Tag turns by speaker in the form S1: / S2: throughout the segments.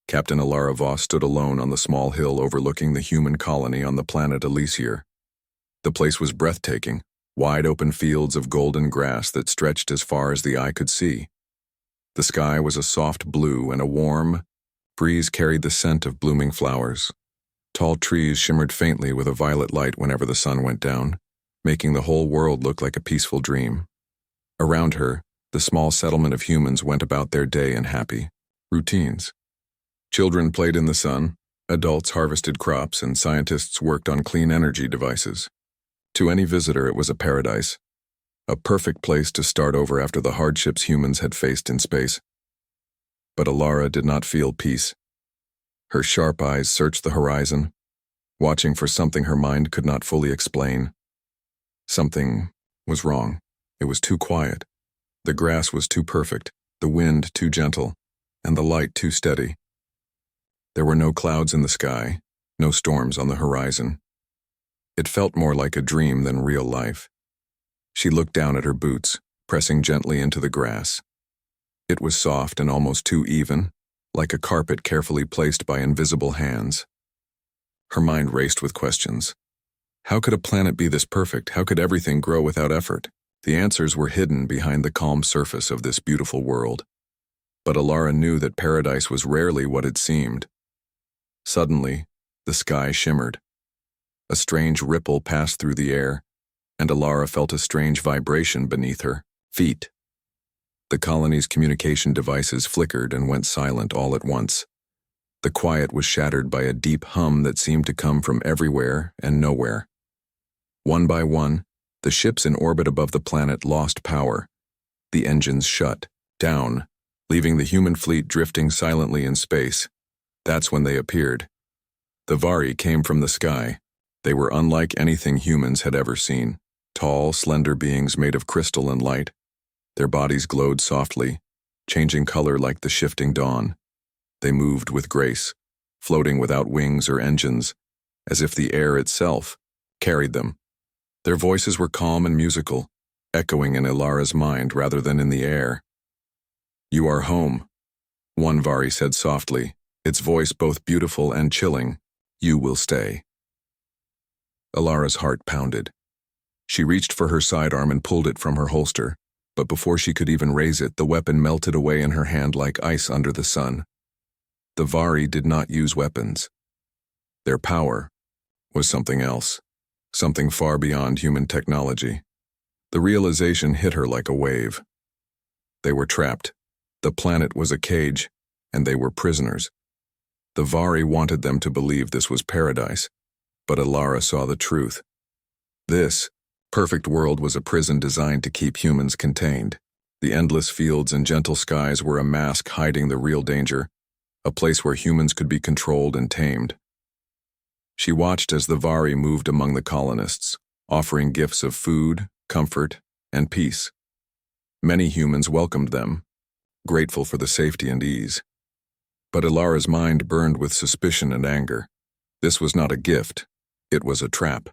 S1: Captain Alara Voss stood alone on the small hill overlooking the human colony on the planet Elysier. The place was breathtaking, wide open fields of golden grass that stretched as far as the eye could see. The sky was a soft blue and a warm breeze carried the scent of blooming flowers. Tall trees shimmered faintly with a violet light whenever the sun went down, making the whole world look like a peaceful dream. Around her, the small settlement of humans went about their day in happy routines. Children played in the sun, adults harvested crops, and scientists worked on clean energy devices. To any visitor, it was a paradise, a perfect place to start over after the hardships humans had faced in space. But Alara did not feel peace. Her sharp eyes searched the horizon, watching for something her mind could not fully explain. Something was wrong. It was too quiet. The grass was too perfect, the wind too gentle, and the light too steady. There were no clouds in the sky, no storms on the horizon. It felt more like a dream than real life. She looked down at her boots, pressing gently into the grass. It was soft and almost too even, like a carpet carefully placed by invisible hands. Her mind raced with questions. How could a planet be this perfect? How could everything grow without effort? The answers were hidden behind the calm surface of this beautiful world. But Alara knew that paradise was rarely what it seemed. Suddenly, the sky shimmered. A strange ripple passed through the air, and Alara felt a strange vibration beneath her feet. The colony's communication devices flickered and went silent all at once. The quiet was shattered by a deep hum that seemed to come from everywhere and nowhere. One by one, the ships in orbit above the planet lost power. The engines shut down, leaving the human fleet drifting silently in space. That's when they appeared. The Vari came from the sky. They were unlike anything humans had ever seen. Tall, slender beings made of crystal and light. Their bodies glowed softly, changing color like the shifting dawn. They moved with grace, floating without wings or engines, as if the air itself carried them. Their voices were calm and musical, echoing in Alara's mind rather than in the air. "You are home," one Vari said softly, its voice both beautiful and chilling. "You will stay." Alara's heart pounded. She reached for her sidearm and pulled it from her holster, but before she could even raise it, the weapon melted away in her hand like ice under the sun. The Vari did not use weapons. Their power was something else, something far beyond human technology. The realization hit her like a wave. They were trapped. The planet was a cage, and they were prisoners. The Vari wanted them to believe this was paradise, but Alara saw the truth. This perfect world was a prison designed to keep humans contained. The endless fields and gentle skies were a mask hiding the real danger, a place where humans could be controlled and tamed. She watched as the Vari moved among the colonists, offering gifts of food, comfort, and peace. Many humans welcomed them, grateful for the safety and ease. But Alara's mind burned with suspicion and anger. This was not a gift, it was a trap.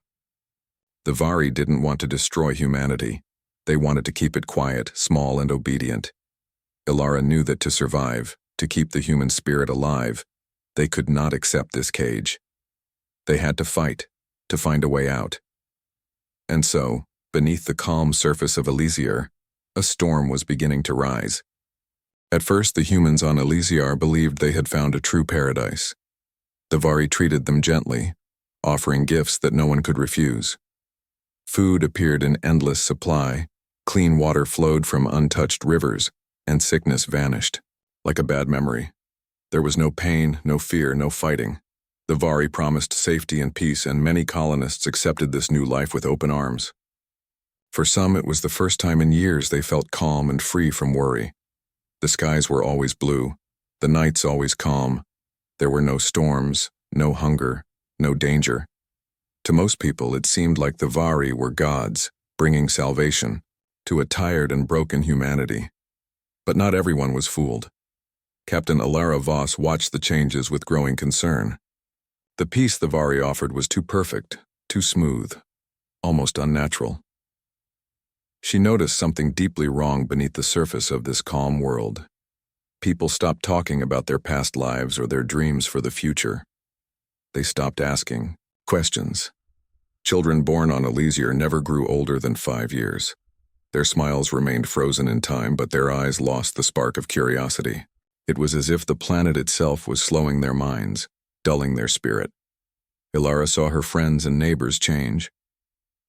S1: The Vari didn't want to destroy humanity. They wanted to keep it quiet, small, and obedient. Alara knew that to survive, to keep the human spirit alive, they could not accept this cage. They had to fight, to find a way out. And so, beneath the calm surface of Elysier, a storm was beginning to rise. At first, the humans on Elysier believed they had found a true paradise. The Vari treated them gently, offering gifts that no one could refuse. Food appeared in endless supply, clean water flowed from untouched rivers, and sickness vanished, like a bad memory. There was no pain, no fear, no fighting. The Vari promised safety and peace, and many colonists accepted this new life with open arms. For some, it was the first time in years they felt calm and free from worry. The skies were always blue, the nights always calm. There were no storms, no hunger, no danger. To most people, it seemed like the Vari were gods, bringing salvation to a tired and broken humanity. But not everyone was fooled. Captain Alara Voss watched the changes with growing concern. The peace the Vari offered was too perfect, too smooth, almost unnatural. She noticed something deeply wrong beneath the surface of this calm world. People stopped talking about their past lives or their dreams for the future. They stopped asking questions. Children born on Elysier never grew older than 5 years. Their smiles remained frozen in time, but their eyes lost the spark of curiosity. It was as if the planet itself was slowing their minds, dulling their spirit. Ilara saw her friends and neighbors change.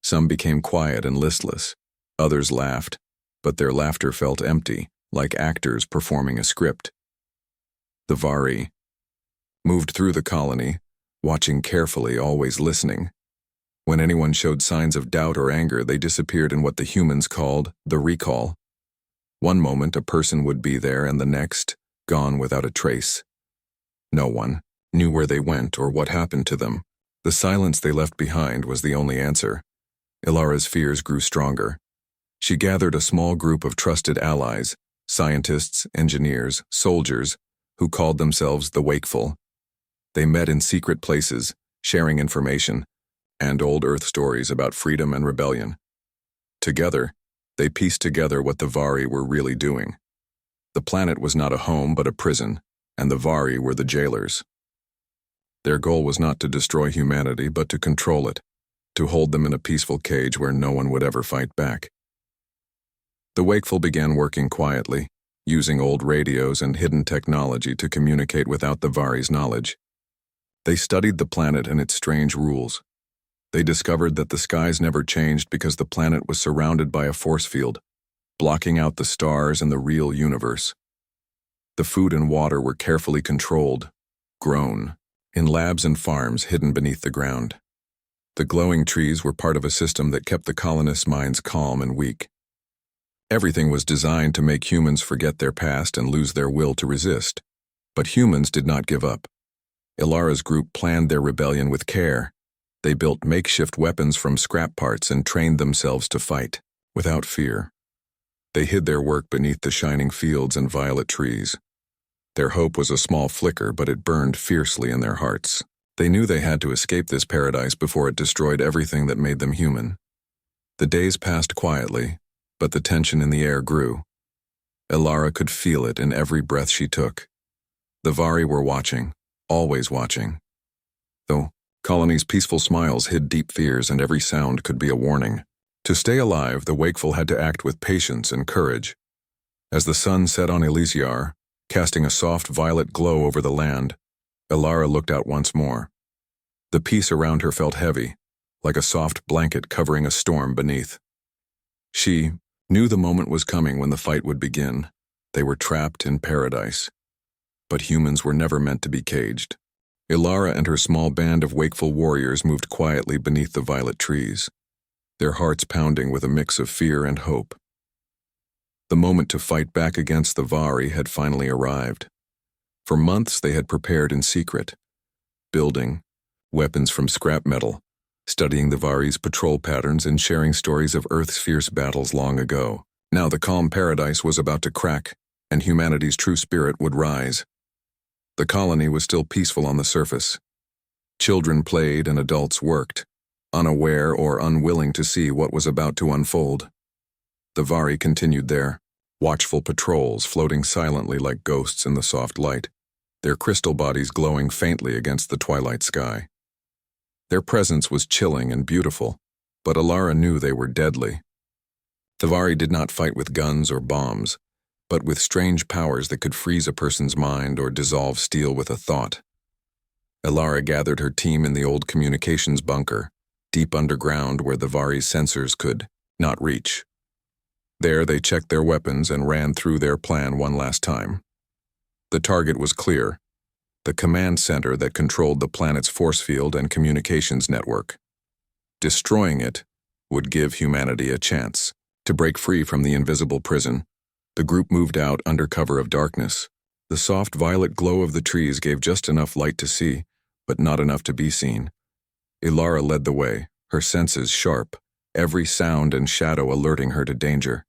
S1: Some became quiet and listless. Others laughed, but their laughter felt empty, like actors performing a script. The Vari moved through the colony, watching carefully, always listening. When anyone showed signs of doubt or anger, they disappeared in what the humans called the recall. One moment a person would be there, and the next, gone without a trace. No one knew where they went or what happened to them. The silence they left behind was the only answer. Ilara's fears grew stronger. She gathered a small group of trusted allies, scientists, engineers, soldiers, who called themselves the Wakeful. They met in secret places, sharing information and old Earth stories about freedom and rebellion. Together, they pieced together what the Vari were really doing. The planet was not a home but a prison, and the Vari were the jailers. Their goal was not to destroy humanity but to control it, to hold them in a peaceful cage where no one would ever fight back. The Wakeful began working quietly, using old radios and hidden technology to communicate without the Vari's knowledge. They studied the planet and its strange rules. They discovered that the skies never changed because the planet was surrounded by a force field, blocking out the stars and the real universe. The food and water were carefully controlled, grown, in labs and farms hidden beneath the ground. The glowing trees were part of a system that kept the colonists' minds calm and weak. Everything was designed to make humans forget their past and lose their will to resist. But humans did not give up. Ilara's group planned their rebellion with care. They built makeshift weapons from scrap parts and trained themselves to fight, without fear. They hid their work beneath the shining fields and violet trees. Their hope was a small flicker, but it burned fiercely in their hearts. They knew they had to escape this paradise before it destroyed everything that made them human. The days passed quietly, but the tension in the air grew. Ilara could feel it in every breath she took. The Vari were watching, always watching. Though colony's peaceful smiles hid deep fears and every sound could be a warning. To stay alive, the Wakeful had to act with patience and courage. As the sun set on Elysiar, casting a soft violet glow over the land, Ilara looked out once more. The peace around her felt heavy, like a soft blanket covering a storm beneath. She knew the moment was coming when the fight would begin. They were trapped in paradise. But humans were never meant to be caged. Ilara and her small band of wakeful warriors moved quietly beneath the violet trees, their hearts pounding with a mix of fear and hope. The moment to fight back against the Vari had finally arrived. For months they had prepared in secret, building weapons from scrap metal, studying the Vari's patrol patterns and sharing stories of Earth's fierce battles long ago. Now the calm paradise was about to crack, and humanity's true spirit would rise. The colony was still peaceful on the surface. Children played and adults worked, unaware or unwilling to see what was about to unfold. The Vari continued their watchful patrols, floating silently like ghosts in the soft light, their crystal bodies glowing faintly against the twilight sky. Their presence was chilling and beautiful, but Ilara knew they were deadly. The Vari did not fight with guns or bombs, but with strange powers that could freeze a person's mind or dissolve steel with a thought. Ilara gathered her team in the old communications bunker, deep underground where the Vari's sensors could not reach. There they checked their weapons and ran through their plan one last time. The target was clear, the command center that controlled the planet's force field and communications network. Destroying it would give humanity a chance to break free from the invisible prison. The group moved out under cover of darkness. The soft violet glow of the trees gave just enough light to see, but not enough to be seen. Ilara led the way, her senses sharp, every sound and shadow alerting her to danger.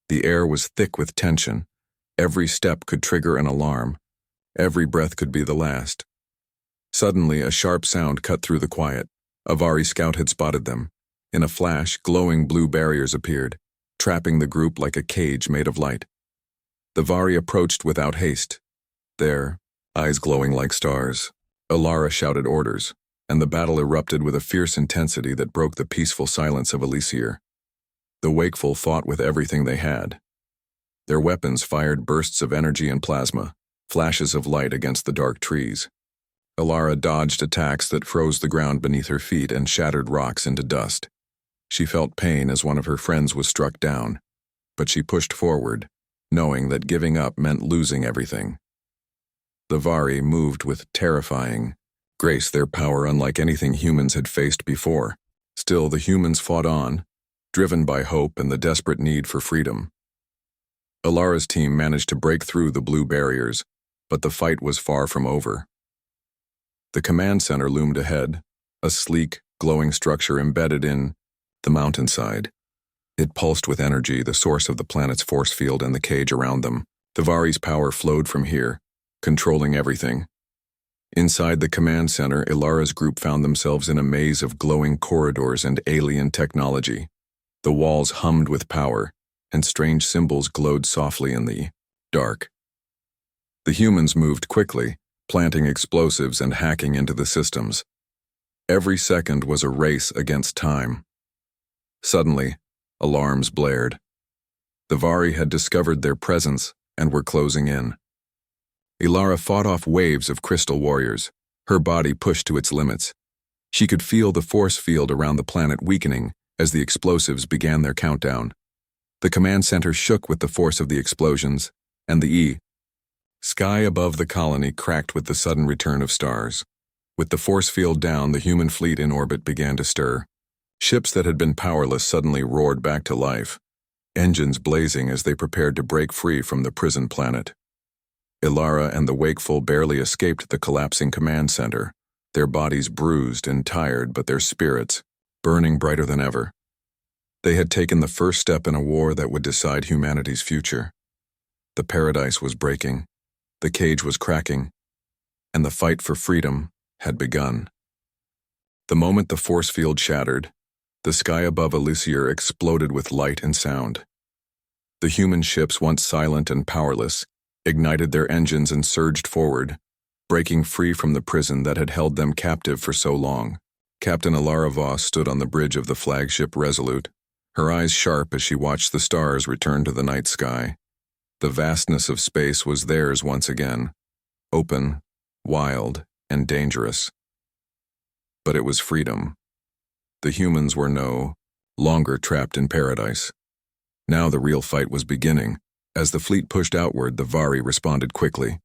S1: The air was thick with tension. Every step could trigger an alarm. Every breath could be the last. Suddenly, a sharp sound cut through the quiet. A Vari scout had spotted them. In a flash, glowing blue barriers appeared, trapping the group like a cage made of light. The Vari approached without haste. There, eyes glowing like stars, Ilara shouted orders, and the battle erupted with a fierce intensity that broke the peaceful silence of Elysier. The wakeful fought with everything they had. Their weapons fired bursts of energy and plasma, flashes of light against the dark trees. Ilara dodged attacks that froze the ground beneath her feet and shattered rocks into dust. She felt pain as one of her friends was struck down, but she pushed forward, knowing that giving up meant losing everything. The Vari moved with terrifying grace, their power unlike anything humans had faced before. Still, the humans fought on, driven by hope and the desperate need for freedom. Ilara's team managed to break through the blue barriers, but the fight was far from over. The command center loomed ahead, a sleek, glowing structure embedded in the mountainside. It pulsed with energy, the source of the planet's force field and the cage around them. The Vari's power flowed from here, controlling everything. Inside the command center, Ilara's group found themselves in a maze of glowing corridors and alien technology. The walls hummed with power, and strange symbols glowed softly in the dark. The humans moved quickly, planting explosives and hacking into the systems. Every second was a race against time. Suddenly, alarms blared. The Vari had discovered their presence and were closing in. Ilara fought off waves of crystal warriors, her body pushed to its limits. She could feel the force field around the planet weakening as the explosives began their countdown. The command center shook with the force of the explosions, and the sky above the colony cracked with the sudden return of stars. With the force field down, the human fleet in orbit began to stir. Ships that had been powerless suddenly roared back to life, engines blazing as they prepared to break free from the prison planet. Ilara and the wakeful barely escaped the collapsing command center, their bodies bruised and tired, but their spirits burning brighter than ever. They had taken the first step in a war that would decide humanity's future. The paradise was breaking, the cage was cracking, and the fight for freedom had begun. The moment the force field shattered, the sky above Elysier exploded with light and sound. The human ships, once silent and powerless, ignited their engines and surged forward, breaking free from the prison that had held them captive for so long. Captain Ilara Voss stood on the bridge of the flagship Resolute, her eyes sharp as she watched the stars return to the night sky. The vastness of space was theirs once again, open, wild, and dangerous. But it was freedom. The humans were no longer trapped in paradise. Now the real fight was beginning. As the fleet pushed outward, the Vari responded quickly.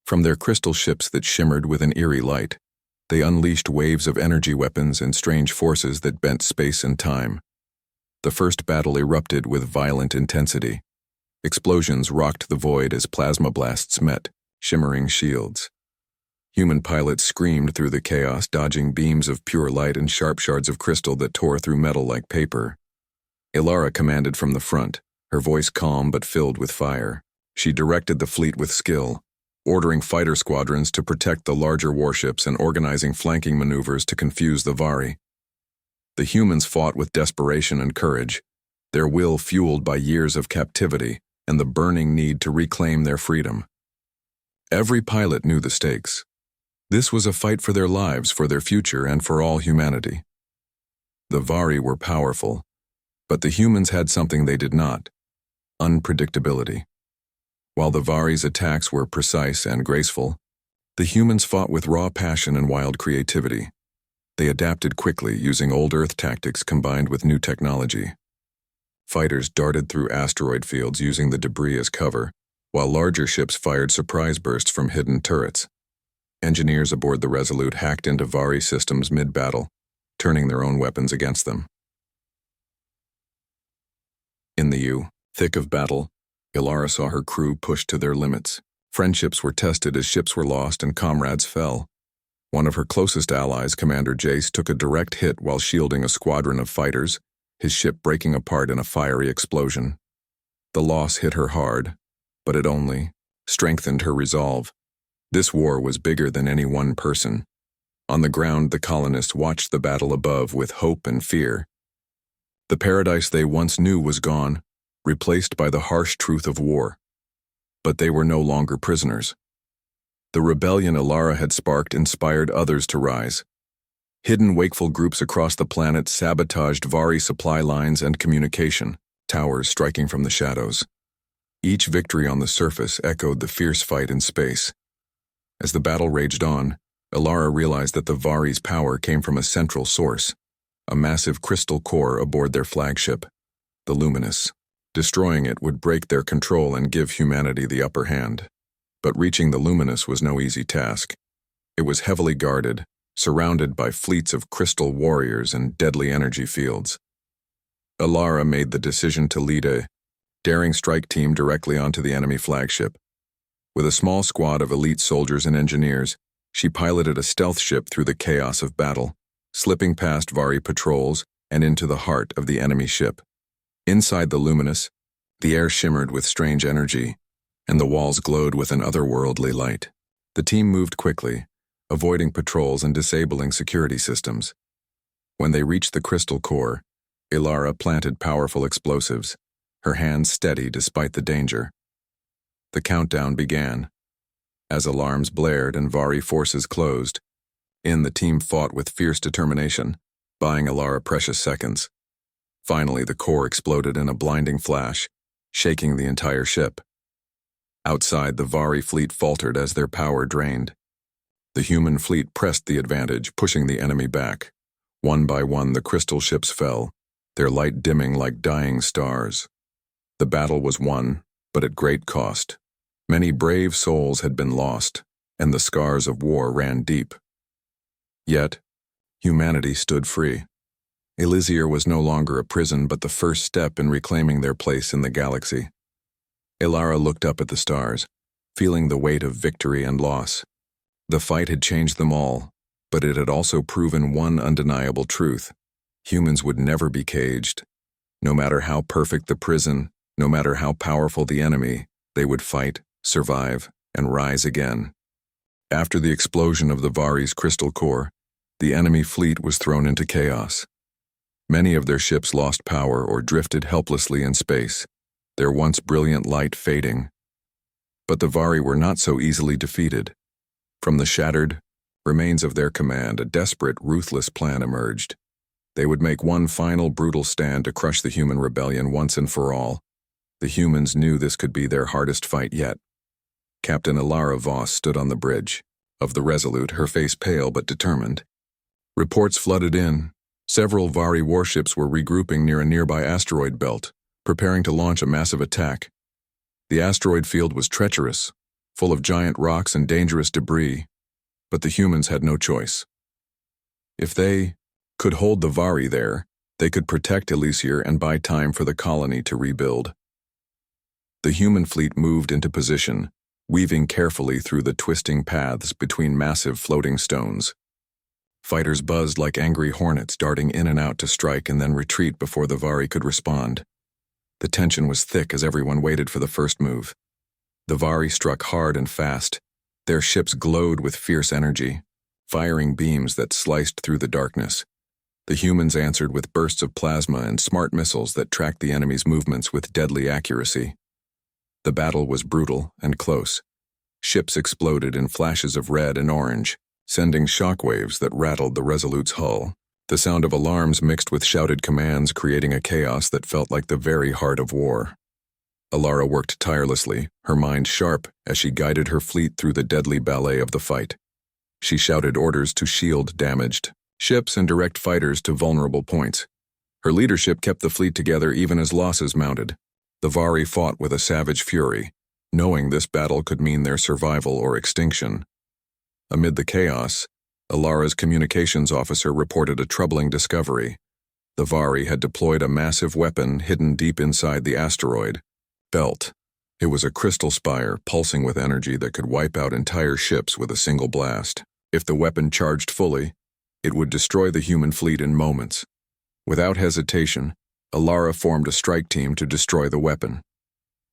S1: From their crystal ships that shimmered with an eerie light, they unleashed waves of energy weapons and strange forces that bent space and time. The first battle erupted with violent intensity. Explosions rocked the void as plasma blasts met, shimmering shields. Human pilots screamed through the chaos, dodging beams of pure light and sharp shards of crystal that tore through metal like paper. Ilara commanded from the front, her voice calm but filled with fire. She directed the fleet with skill, ordering fighter squadrons to protect the larger warships and organizing flanking maneuvers to confuse the Vari. The humans fought with desperation and courage, their will fueled by years of captivity and the burning need to reclaim their freedom. Every pilot knew the stakes. This was a fight for their lives, for their future, and for all humanity. The Vari were powerful, but the humans had something they did not: unpredictability. While the Vari's attacks were precise and graceful, the humans fought with raw passion and wild creativity. They adapted quickly, using old Earth tactics combined with new technology. Fighters darted through asteroid fields using the debris as cover, while larger ships fired surprise bursts from hidden turrets. Engineers aboard the Resolute hacked into Vari systems mid-battle, turning their own weapons against them. In the thick of battle, Ilara saw her crew pushed to their limits. Friendships were tested as ships were lost and comrades fell. One of her closest allies, Commander Jace, took a direct hit while shielding a squadron of fighters, his ship breaking apart in a fiery explosion. The loss hit her hard, but it only strengthened her resolve. This war was bigger than any one person. On the ground, the colonists watched the battle above with hope and fear. The paradise they once knew was gone, replaced by the harsh truth of war. But they were no longer prisoners. The rebellion Alara had sparked inspired others to rise. Hidden wakeful groups across the planet sabotaged Vari supply lines and communication, towers striking from the shadows. Each victory on the surface echoed the fierce fight in space. As the battle raged on, Alara realized that the Vari's power came from a central source, a massive crystal core aboard their flagship, the Luminous. Destroying it would break their control and give humanity the upper hand. But reaching the Luminous was no easy task. It was heavily guarded, surrounded by fleets of crystal warriors and deadly energy fields. Alara made the decision to lead a daring strike team directly onto the enemy flagship. With a small squad of elite soldiers and engineers, she piloted a stealth ship through the chaos of battle, slipping past Vari patrols and into the heart of the enemy ship. Inside the Luminous, the air shimmered with strange energy, and the walls glowed with an otherworldly light. The team moved quickly, avoiding patrols and disabling security systems. When they reached the crystal core, Alara planted powerful explosives, her hands steady despite the danger. The countdown began. As alarms blared and Vari forces closed, the team fought with fierce determination, buying Alara precious seconds. Finally, the core exploded in a blinding flash, shaking the entire ship. Outside, the Vari fleet faltered as their power drained. The human fleet pressed the advantage, pushing the enemy back. One by one, the crystal ships fell, their light dimming like dying stars. The battle was won, but at great cost. Many brave souls had been lost, and the scars of war ran deep. Yet, humanity stood free. Elysier was no longer a prison but the first step in reclaiming their place in the galaxy. Alara looked up at the stars, feeling the weight of victory and loss. The fight had changed them all, but it had also proven one undeniable truth. Humans would never be caged. No matter how perfect the prison, no matter how powerful the enemy, they would fight, survive, and rise again. After the explosion of the Vari's crystal core, the enemy fleet was thrown into chaos. Many of their ships lost power or drifted helplessly in space, their once brilliant light fading. But the Vari were not so easily defeated. From the shattered remains of their command, a desperate, ruthless plan emerged. They would make one final brutal stand to crush the human rebellion once and for all. The humans knew this could be their hardest fight yet. Captain Alara Voss stood on the bridge of the Resolute, her face pale but determined. Reports flooded in. Several Vari warships were regrouping near a nearby asteroid belt, preparing to launch a massive attack. The asteroid field was treacherous, full of giant rocks and dangerous debris, but the humans had no choice. If they could hold the Vari there, they could protect Elysier and buy time for the colony to rebuild. The human fleet moved into position, weaving carefully through the twisting paths between massive floating stones. Fighters buzzed like angry hornets, darting in and out to strike and then retreat before the Vari could respond. The tension was thick as everyone waited for the first move. The Vari struck hard and fast. Their ships glowed with fierce energy, firing beams that sliced through the darkness. The humans answered with bursts of plasma and smart missiles that tracked the enemy's movements with deadly accuracy. The battle was brutal and close. Ships exploded in flashes of red and orange, sending shockwaves that rattled the Resolute's hull. The sound of alarms mixed with shouted commands, creating a chaos that felt like the very heart of war. Alara worked tirelessly, her mind sharp as she guided her fleet through the deadly ballet of the fight. She shouted orders to shield damaged ships and direct fighters to vulnerable points. Her leadership kept the fleet together even as losses mounted. The Vari fought with a savage fury, knowing this battle could mean their survival or extinction. Amid the chaos, Alara's communications officer reported a troubling discovery. The Vari had deployed a massive weapon hidden deep inside the asteroid belt. It was a crystal spire pulsing with energy that could wipe out entire ships with a single blast. If the weapon charged fully, it would destroy the human fleet in moments. Without hesitation, Alara formed a strike team to destroy the weapon.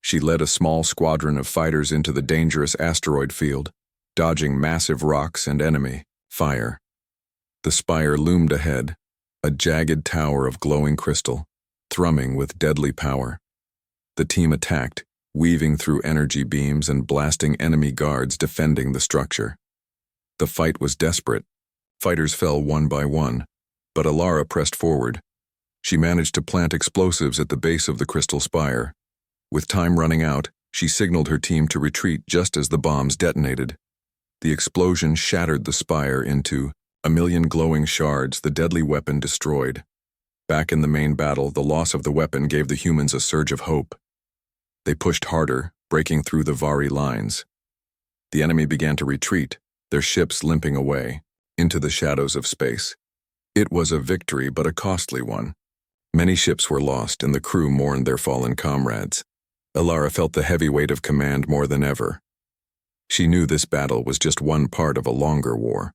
S1: She led a small squadron of fighters into the dangerous asteroid field, dodging massive rocks and enemy fire. The spire loomed ahead, a jagged tower of glowing crystal, thrumming with deadly power. The team attacked, weaving through energy beams and blasting enemy guards defending the structure. The fight was desperate. Fighters fell one by one, but Alara pressed forward. She managed to plant explosives at the base of the crystal spire. With time running out, she signaled her team to retreat just as the bombs detonated. The explosion shattered the spire into a million glowing shards, the deadly weapon destroyed. Back in the main battle, the loss of the weapon gave the humans a surge of hope. They pushed harder, breaking through the Vari lines. The enemy began to retreat, their ships limping away, into the shadows of space. It was a victory, but a costly one. Many ships were lost, and the crew mourned their fallen comrades. Alara felt the heavy weight of command more than ever. She knew this battle was just one part of a longer war.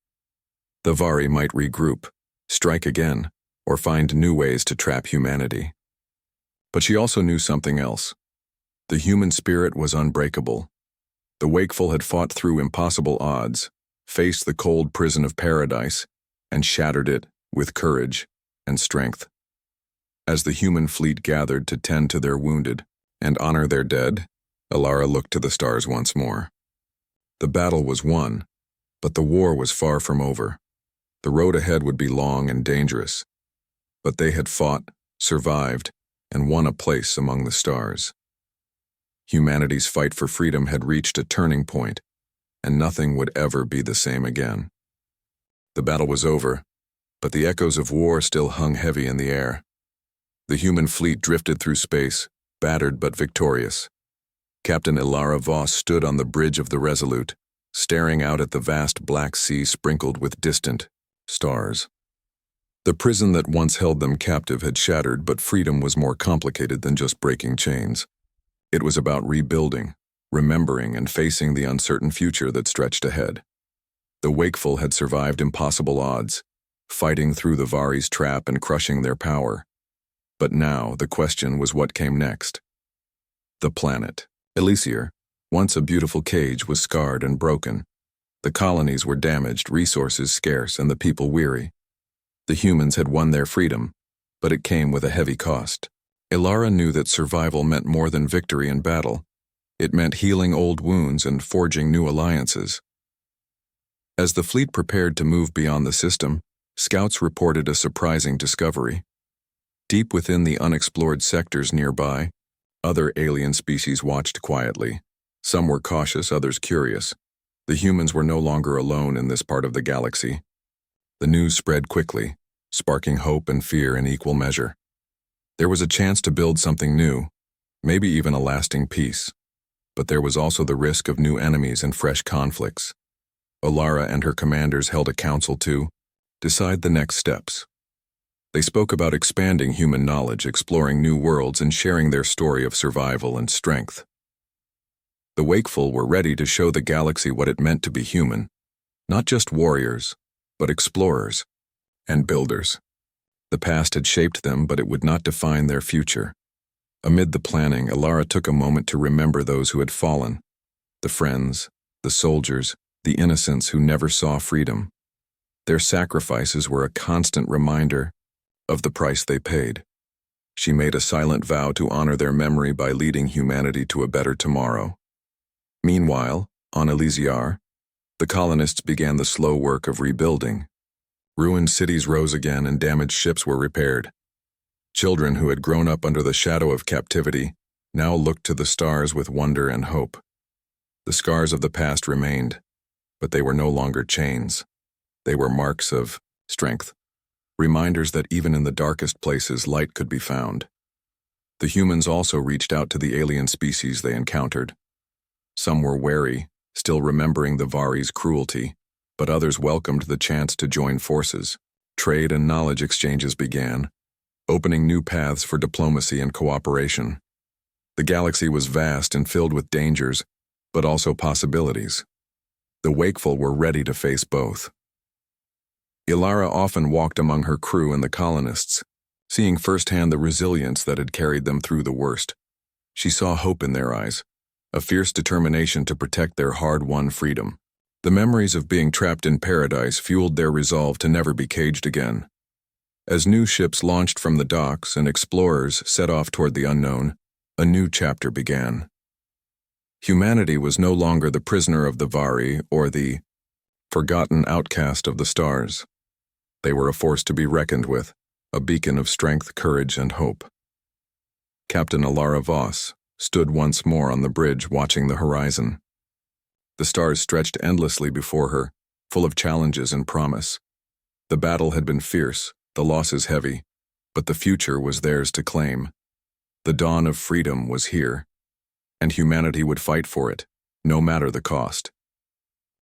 S1: The Vari might regroup, strike again, or find new ways to trap humanity. But she also knew something else. The human spirit was unbreakable. The wakeful had fought through impossible odds, faced the cold prison of paradise, and shattered it with courage and strength. As the human fleet gathered to tend to their wounded and honor their dead, Alara looked to the stars once more. The battle was won, but the war was far from over. The road ahead would be long and dangerous, but they had fought, survived, and won a place among the stars. Humanity's fight for freedom had reached a turning point, and nothing would ever be the same again. The battle was over, but the echoes of war still hung heavy in the air. The human fleet drifted through space, battered but victorious. Captain Ilara Voss stood on the bridge of the Resolute, staring out at the vast black sea sprinkled with distant stars. The prison that once held them captive had shattered, but freedom was more complicated than just breaking chains. It was about rebuilding, remembering, and facing the uncertain future that stretched ahead. The wakeful had survived impossible odds, fighting through the Vari's trap and crushing their power. But now the question was what came next. The planet, Elysier, once a beautiful cage, was scarred and broken. The colonies were damaged, resources scarce, and the people weary. The humans had won their freedom, but it came with a heavy cost. Ilara knew that survival meant more than victory in battle. It meant healing old wounds and forging new alliances. As the fleet prepared to move beyond the system, scouts reported a surprising discovery. Deep within the unexplored sectors nearby, other alien species watched quietly. Some were cautious, others curious. The humans were no longer alone in this part of the galaxy. The news spread quickly, sparking hope and fear in equal measure. There was a chance to build something new, maybe even a lasting peace. But there was also the risk of new enemies and fresh conflicts. Alara and her commanders held a council to decide the next steps. They spoke about expanding human knowledge, exploring new worlds, and sharing their story of survival and strength. The wakeful were ready to show the galaxy what it meant to be human, not just warriors, but explorers and builders. The past had shaped them, but it would not define their future. Amid the planning, Alara took a moment to remember those who had fallen, the friends, the soldiers, the innocents who never saw freedom. Their sacrifices were a constant reminder of the price they paid. She made a silent vow to honor their memory by leading humanity to a better tomorrow. Meanwhile, on Elysier, the colonists began the slow work of rebuilding. Ruined cities rose again and damaged ships were repaired. Children who had grown up under the shadow of captivity now looked to the stars with wonder and hope. The scars of the past remained, but they were no longer chains. They were marks of strength, reminders that even in the darkest places light could be found. The humans also reached out to the alien species they encountered. Some were wary, still remembering the Vari's cruelty, but others welcomed the chance to join forces. Trade and knowledge exchanges began, opening new paths for diplomacy and cooperation. The galaxy was vast and filled with dangers, but also possibilities. The wakeful were ready to face both. Ilara often walked among her crew and the colonists, seeing firsthand the resilience that had carried them through the worst. She saw hope in their eyes, a fierce determination to protect their hard-won freedom. The memories of being trapped in paradise fueled their resolve to never be caged again. As new ships launched from the docks and explorers set off toward the unknown, a new chapter began. Humanity was no longer the prisoner of the Vari or the forgotten outcast of the stars. They were a force to be reckoned with, a beacon of strength, courage, and hope. Captain Alara Voss stood once more on the bridge watching the horizon. The stars stretched endlessly before her, full of challenges and promise. The battle had been fierce, the losses heavy, but the future was theirs to claim. The dawn of freedom was here, and humanity would fight for it, no matter the cost.